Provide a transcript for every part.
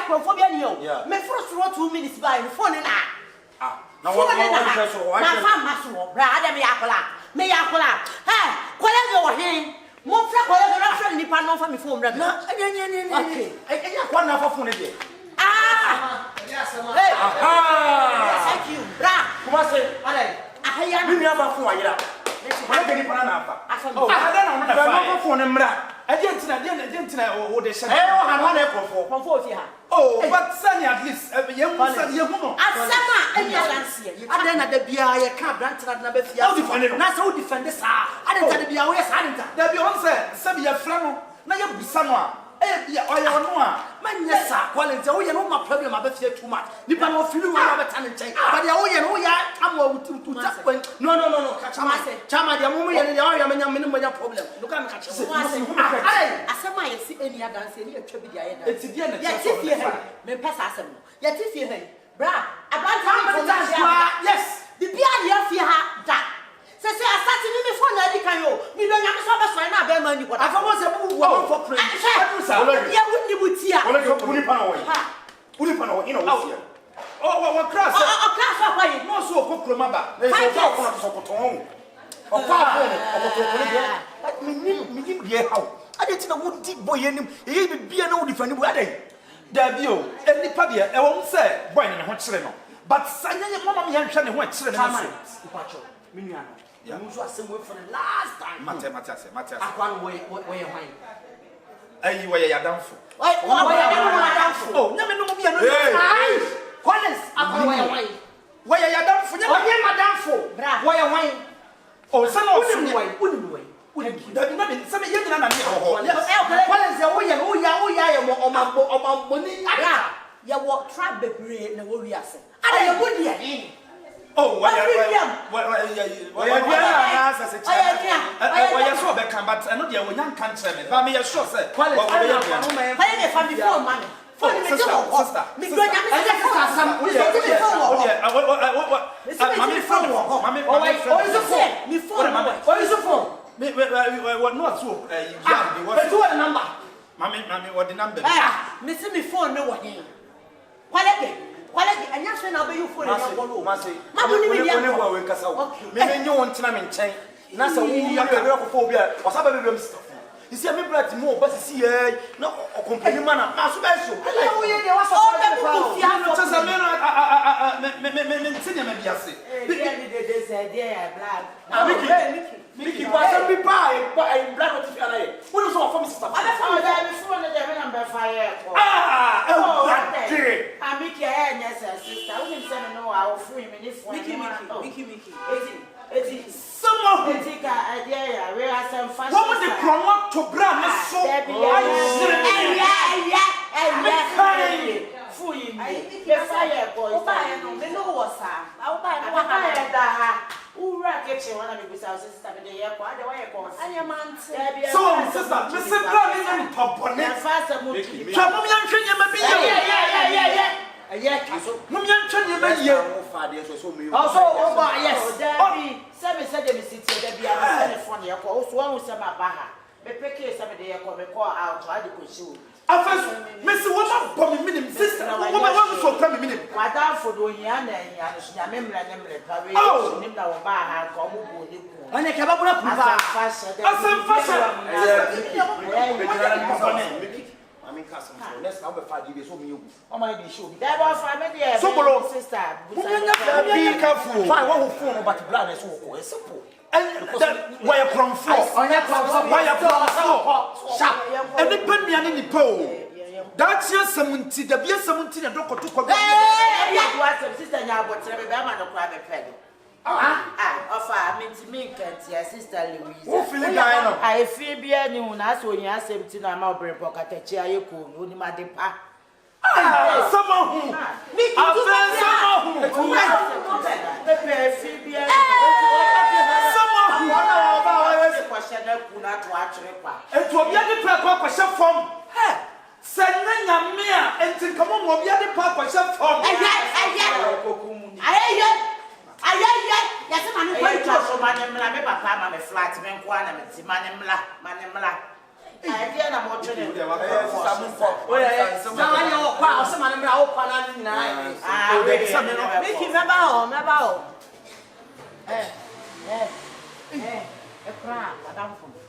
phobia you. Me first 2 minutes by phone na. Na what so why? Na fa maso bra ada me yakola. Me yakola. Hey, kwale go hin. Mo fra kwale go na fra nipa no fa me phone bra. Na okay. Enya kwa na fa phone dey. Hey. Thank you. Bra. Kumasi. Alai. Ahaya. Me nua ba phone ayira. Why be nipa na fa? Oh, ada na no na fa. Phone mra. Agentina wo de share. Eh, o hanwa na Komfo fi ha. Oh, but Sunny at least ye mu no. Asama enya lanse. Ada na da bia ye ka branch na ba fi. Na so defend sa. Ada ta da bia we sa ada. Da bia on se bi ya fra no na ye busa no a. Eh bia oye no a. Manya sa quality wo ye no ma problem aba fi too much. Nipa no feel no aba ta nchen. But ya wo ye no ya am wo tu ta. No. Chama dia mu ye ne ya ya menya me no problem. Look at me catch. Asama ye si eni adanse ni atwa bi dia ye da. Eti dia na ya ti fie he. Me pesa asem no. Ya ti fie he. Bra, abanta yes. The bia dia fie ha da. Say asati ni me phone na di kan yo. Mi do nyame so be so na be ma ni ko. Afamo se bu wo for pray. Ya wuni butia. Wole ko kuni pa na wo. Kuni pa na wo ina wo fie. Oh, class. Class of why? No so ko kroma ba. Na so ko na so ko ton. O pa ko ni dia. Mi dia how. Ade ti na wo di boy anim. E bi bia na wo di fani bu ade. Da bi o. Eni pa de e wo se boy ni ho kire no. But sanya ye mama me hwe ne ho kire no so. Ipacho. Mi nua no. Ya mu so asem we for the last time. Mate. Akwan we hwan. Ayi we ya damfo. We ya damfo. Oh, nyame no mo bia no. Collins akwan we hwan. We ya damfo nyame madamfo. Bra. We ya hwan. Oh, sana o uni we. Da bi na be se me ye nyina na me ho. Collins ya ye mo omambo ni. Bra. Ya wo trap bebre na wo wiase. Ada ye go dia. Oh, why so be can but I know they will young cancer me. But me sure say. Why they family phone man. Phone me sister. Me go nyame sister sam. We say me phone wo. Mommy phone wo. Mommy phone. Me phone. What is the phone? Me what not so yeah, me what. What number? Mommy what the number? Me say me phone no wo hin. Quality anya hwe na be you phone na follow. Mamu ni media ko we kasa wo. Me menye won tena me nchen. Na sa wo ya be ko fo bia. Wasaba be be stuff. You see me brat mo ba si eh na company man na so be so. Wo ye de wasa ko be no tsa me no me ntenya me biase. De say there black. Miki kwasa mi pa e black what if ana ye. Wo so for me sister. Ada fa me phone na de number 5. Miki yes sister. We say no our free me phone. Miki. Eti. Someone eti ka idea ya we are some fashion. What would the promote to brand so? Free me. The fire boy. Oba no me no was sa. Oba no wa da. Ura kitchen wana me bisa sister me dey kwa ade wa ye kwa. Anya man te. So sister, me say brand ni top on it. Fast mo. Chamo mi antwe nyama bi ye. Yeah, so no me antwe nyama ye. Also oba yes. Dabi, say say dem sit here dabi am telephone ye kwa. So wan say ma ba ha. Me peke say me dey kwa me call out ade ko show. Afes, me say what bomb me minim sister. What want so tell me minim. Madam for do hia na hia no nya memre pawe nim na wo ba ha ko mo bo ni ku. Anya ke ba bura pupa. Asem fashion. I mean custom. Let's now be 5 years so me you. O my dey show. That was for me there. Soobolo sister. Be careful. Fine, what phone but blood is so simple. And why you from for? Why you from for? Sharp. And the pen me ani po. That's your 70. The be 70 and don't go to come. You want sister nya but be man no cry be ped. Offer me can't sister Louisa. Who feel guy no? I feel be any una so nya 70 na ma obre pocket chi ayeko oni ma de pa. Someone who I open and nine. Ah, make him about.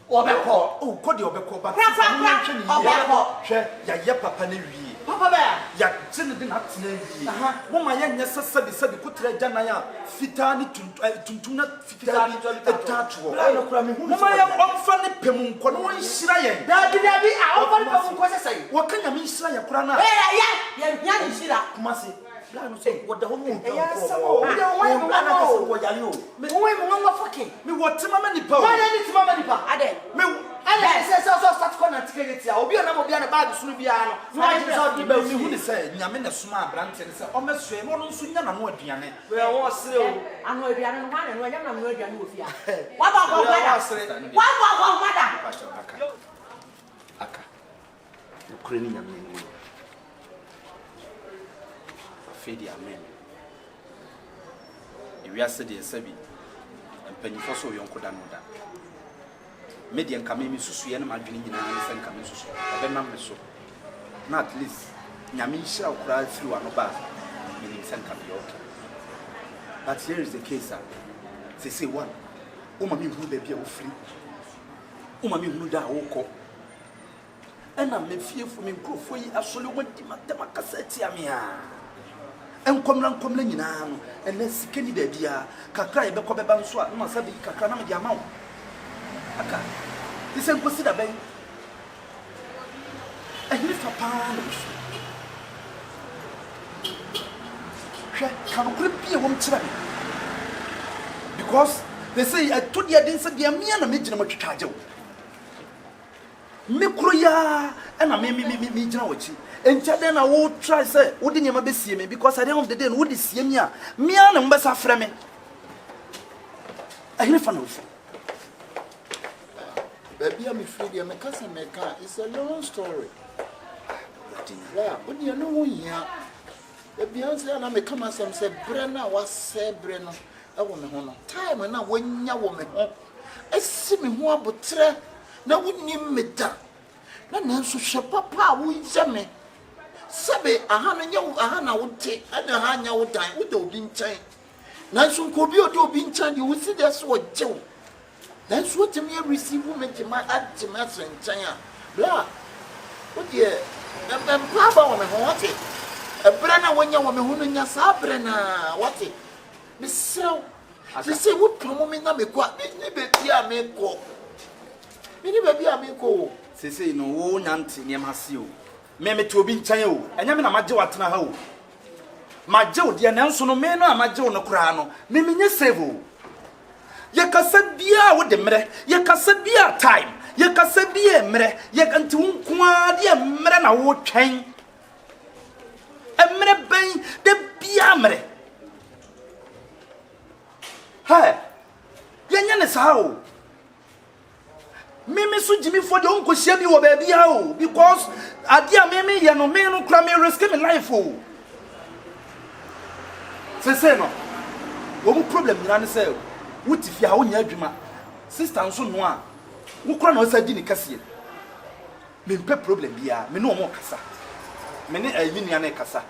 Obeko, oh, kodi obeko ba. Obeko. Hwe ya papa na wie. Papa ba. Ya tene de na tene wie. Mo ma ya nyesa sabi kutra jana ya fita ni tuntum na fita bi etato. Mo ma ya omfa ne pem nko no nhira ye. Dabi a omfa ne pem nko sesai. Wo kanya me nhira ye kora na. Ya ni nhira. Kumasi. La no so wo da ho mu. Ya samo. Wo ya wo na ka so wo yale o. Me wo mo ngwa fucking. Me wo tema ma nipa o. Wo ya ni tema ma nipa. Ade. Me I say so start corner ticket here. Obi na mo bia na bag sunu bia no. No I just out the me hu ni say nyame na suma abrante ni say o mesue mo no nso nya na no aduane. We won sere o. Anu aduane no hwan na no nyam na no aduane wo fia. Wa ba ko mada. Aka. Ukure ni nyame ni. Fedi amen. Ewiase de sabi. Mpanyifo so yonko da no da. Median kamemi susu ye na madwene nyina ne sen kamemi susu ebe nam me so na at least nyame hira okura firi wa no ba me ni sen kamemi okay but here is the case say one o ma me hu ba bia wo firi o ma me hu da wo ko ena me fiefo me nkrofo yi asole wadi matema kaseti amia enkomla nyina no ena sikeni da bia kakra ye bekọ beba nso a no sabi kakra na me dia mawo aka this ain't consider ben and if a pound can be a woman because they say I told you I didn't say the Amia and Major much charge me kroya and I me jawchi and then I will try say wouldn't you maybe see me because at the end of the day would see me and Mbasa frame I hear from Baby, I'm afraid you're my cousin. It's a long story. Yeah, but you know, yeah. Baby, I'm a come as I'm said, Brenna was said, Brenna. I want me home. Time and now when you want me home. I see me more but tre. Now wouldn't you me down? Now, so she papa would send me. Sabe, a hana would take, and a hana would die with the being chain. Now, so could be a being chain, you will see that's what Joe. That's what me receive woman to my aunt to master in China. Blah. What dear? I'm Papa woman, what it? A brenna when you woman who in your sabrina, what it? Miss So, they say, what promoting me quite baby, I may go. Maybe I may go. Say, no, Nancy, near Massio. Meme to be in China, and I'm in a majo at Naho. My Joe, the announcer no man, my Joe no crano, Mimi Sevo. Ye kasa bia wo de mre ye kasa bia time ye kasa bia mre ye kanti nkwa de mre na wo twen emre ben de bia mre ha ye nya ne sa o mimi so jimi for de onko hia bi wo ba bia o because ade a mimi ye no me no kra me risk me life o se no wo mu problem nyina ne se wuti fi ha wonya adwuma sister nso no a wo kora na osa di ne kase me mpe problem bia me no mo kasa me ne ayimi nua na kasa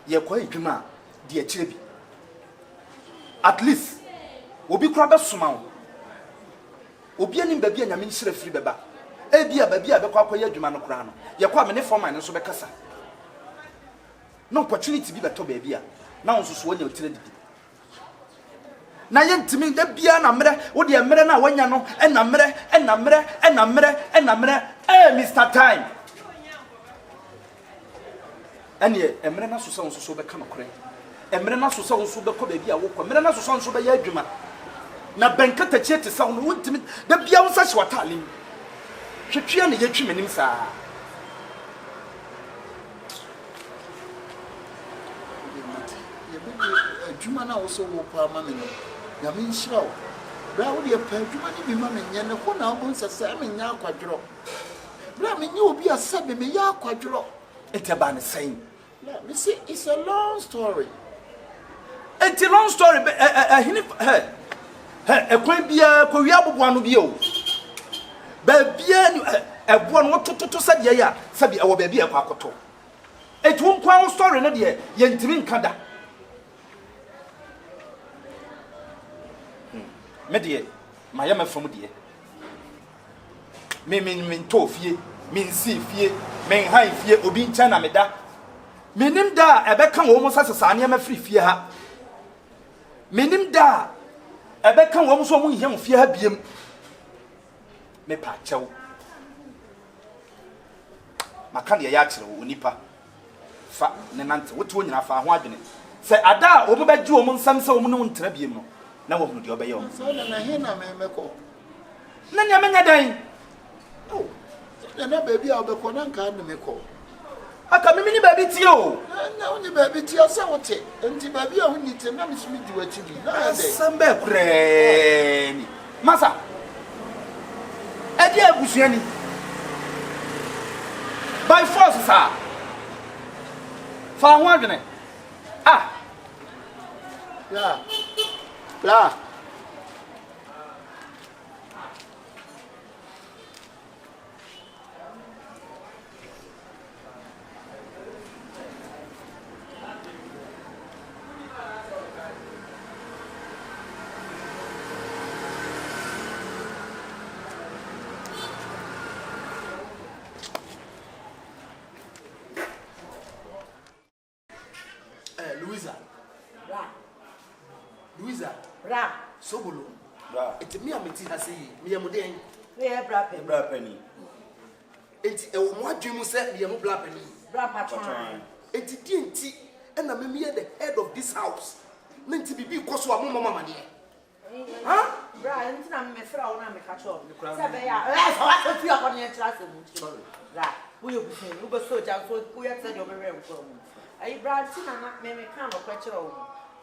ye kwa adwuma de a kire bi at least obi kora be soma wo obi anim ba bia nyame nhire firi beba e bia ba bia be kwa akwa adwuma no kora no ye kwa me ne forman nso be kasa no opportunity bi beto ba bia na nso so wonya otire di na yentimi da bia na mre wo de mre na wanya no na mre Mr Time anye emre na so so be ka no kore emre na so so be ko ba bia wo ko emre na so so be ya adwuma na benkata chete sa wo wontimi da bia wo sa hye watalim twetwea na yetwi manim sa adwuma na wo so wo pa ma me no ya me nhyira wo bra wo de pa adwuma ni bi ma me nye ne ko na wo nsese me nya akwadworo bra me nye obi asabe me ya akwadworo eteba ne sen bra me say it's a long story. It's a long story hini ekwan bia ko wi abobo anu bia o ba bia ni ebo no tototo sade ya sabi e wo ba bia kwa akoto It won't quite story, no dear. Yentimin Kada. Media, my yama from dear. Mean toffee, mean see fear, mean high fear, obin chana meda. Menim da, a beckham almost as a son, I'm a free fear. Menim da, a beckham almost one young fear beam. Me pacho. Makanya yachel, Unipa. Fa, Nenant, what one of our wagon. Say, Ada, over by Jew among some so moon trebimo. Now, what would you obey? So then I hear no man call. Nanya dying. Oh, then a baby I'll be calling can me call. I come mini baby to you. Now only baby to yourself, and the baby I need to manage me to what you do. Some baby. Massa. Edia Busiani. By force, sir. For one. Ah. La. Louisa. Louisa. Bra. Soobolo. Bra. It's me and Meti has me and Mudeng. Yeah, bra Penny. It's a one dream said me and Blapenny. Bra patron. It's DNT and I'm the head of this house. Meant to be because of a mama. Huh? Bra, I'm me throw on me catch up. Let's watch you on your class. Bra, we will be saying, we were so just we had said over here. I brought Tina, me come or question.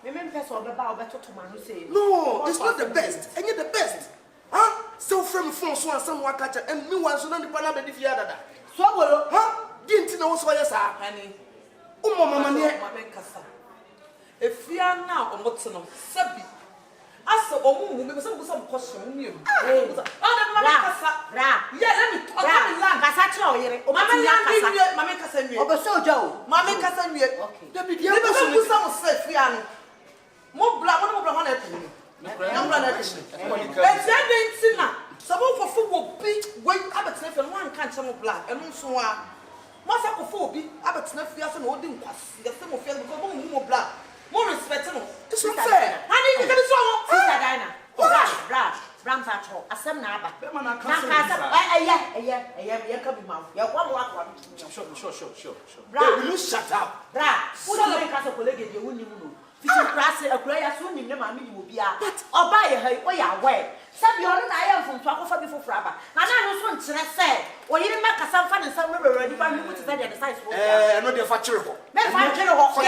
Remember, about better to man who say, no, it's not the best. And you're the best. Huh? So from François, someone catch and me once on the Panama de Fiada. Soobolo, Huh? Didn't know why yes, honey. Oh, Mamma, if you are now on what's on Sabi, ask a woman because some question you. Oh, Bra, yeah, let me talk. Mamma Cassan, oh, Joe, Mamma Cassan, okay. The some say, more black, one more black, someone for football big wait Abbott and one can't some black and also Masakophobia, Abbott Nephew and Odin Pass, the same of because more black, more respectable. It's not fair. I need to get it so. Bra, Rampacho, a son naba. Sure. Bra, will you shut up? Bra, who don't make us a colleague you wouldn't know. A prayer soon in the mammy will be out. Or buy her, or your way. Some your own I am from Twaka before Fraba. And I was once said, or you didn't make us some fun and some river ready by me to say the size for not the factory. Make my general for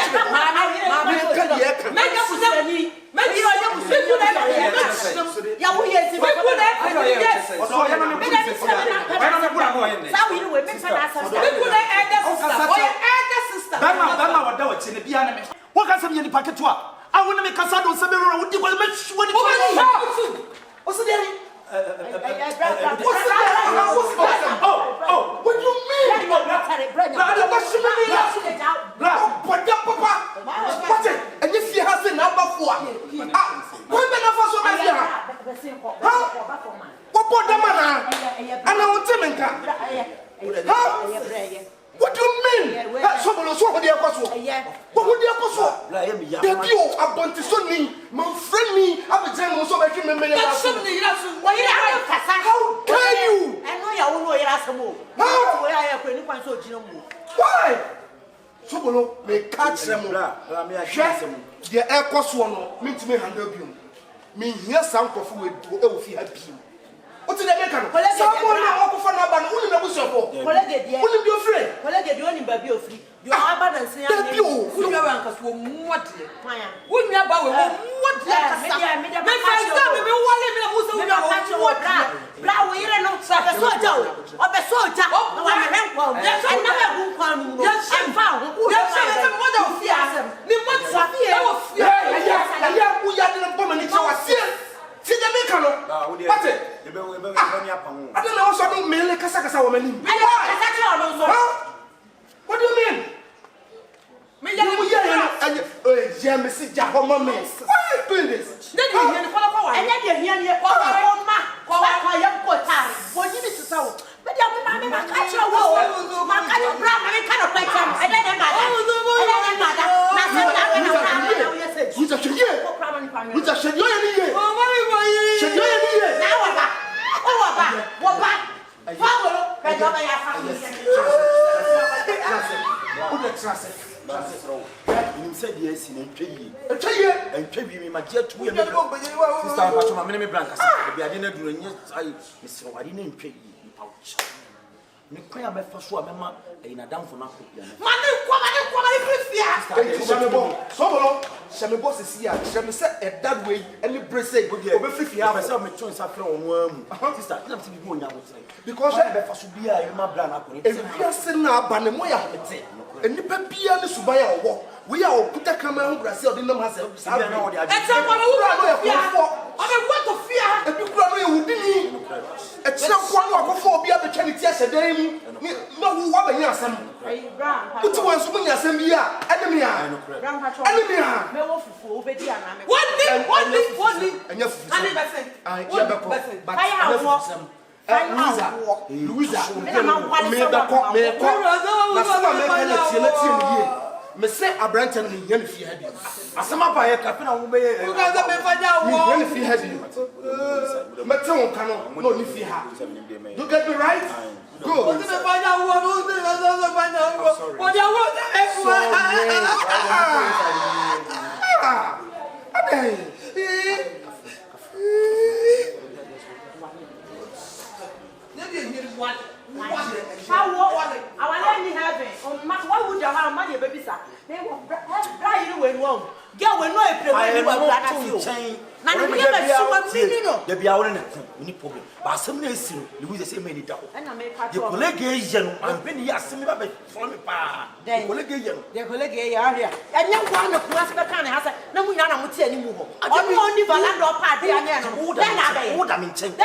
what can some in packet? I want to make a sound of some what do you want to make sure? What's the name? What do you mean? What's it? And if you have the number 4, what do you mean? That's Soobolo so what do you what would you call? The view of Bontisoni, my friend me, I would say most of my children. How dare you? I know you will ask a move. How? Where I have any point so Gino. Why? Soobolo may catch them. The air cost one means me handle you. Me here sound of food will fear you. What's the American? Someone now offer number, only the bush of all. Only your friend. Colleague, you only baby of free. You are abundance. You who your uncles will what? Wouldn't you about what? What it? I don't know what I mean. What do you mean? Missy Jahoma Miss. Why are you doing this? Then you hear the follow. And then you hear the follow. Kwa yamko tari. Wodi ni sisa. But you mama me catch your wo. Ma catch your bra me kind of question. And then mother. Na se na me na bra na wo yese. Who's a sheye? Who's a sheye ni ye? Oh mami boy. Sheye ni ye. Na wa ba. O wa ba. Wo ba. Soobolo. Pe do ba ya fa. Who the trust? You said yes in a tree. A tree and tree me my dear two years ago. Sister, but my name is Blanca. I didn't do any. I didn't pay you. Ouch. Me cry about for sure, Mamma, in a down for nothing. Soobolo, Shambo is here. Shambo said that way, and the bracelet would be over 50 hours. I my choice after one. Sister, I'm to be going out because I have to be a brand. If you are sitting up, Banemoya, and the Pepia Subaya walk. We are put a camera on Brazil, didn't know ourselves. I don't know what I want to fear. And you who didn't. It's not one of 4 beer the charity as a day. No woman, yes, some. Put to one swing as a beer, enemy. Me say Abranton me yen fi hadi. Asama pa ye kapina wo be. You guys me fanya wo. Yen fi hadi. Me te won kan no ni fi ha. You get me right? Good. What me fanya wo no se na fanya wo. What ya wo I want heaven. Why would you have money, baby? Sir, they will fly you when wrong. Girl, when no play. Now, we have a there be our problem. But some days, Louisa say many double. And I make a colleague, and when he asked me about from pa. Then, the colleague area. And young one of Mascacana has no one to tell you more. Only Valando party and then I mean, then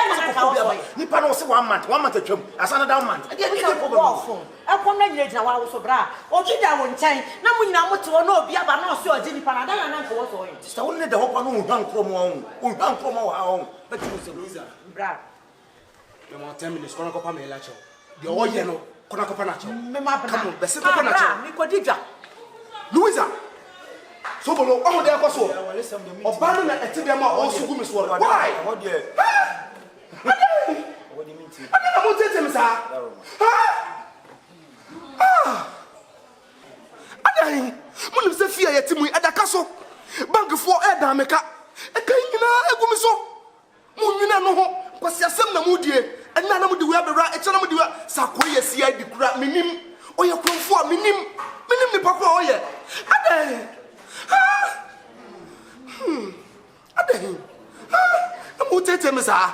Nippon also 1 month, 1 month of as another month. I get a problem. I come in now, I was so bra. Or did I won't change? Now we know to know Biaba no so Jenny Panada and for it's only the hope on who come from our home. But you say, Louisa, bra. You want 10 minutes, Conaco Pamelacho. The oil yellow, Conaco Panacho. Come on, the second Panacho. Louisa. Soobolo, oh, there was so. Obama at Tibiama also good. Why? What do you mean? I don't tell him, sir. When you say fear, yet me at the castle. Bank for Adameka. A kingina, a gumiso. Munina no, because you send the moody, and none of the way right, a channel do Sakoya see I decrap minim, or your Komfo minim the papa. I'm going to tell him, sir.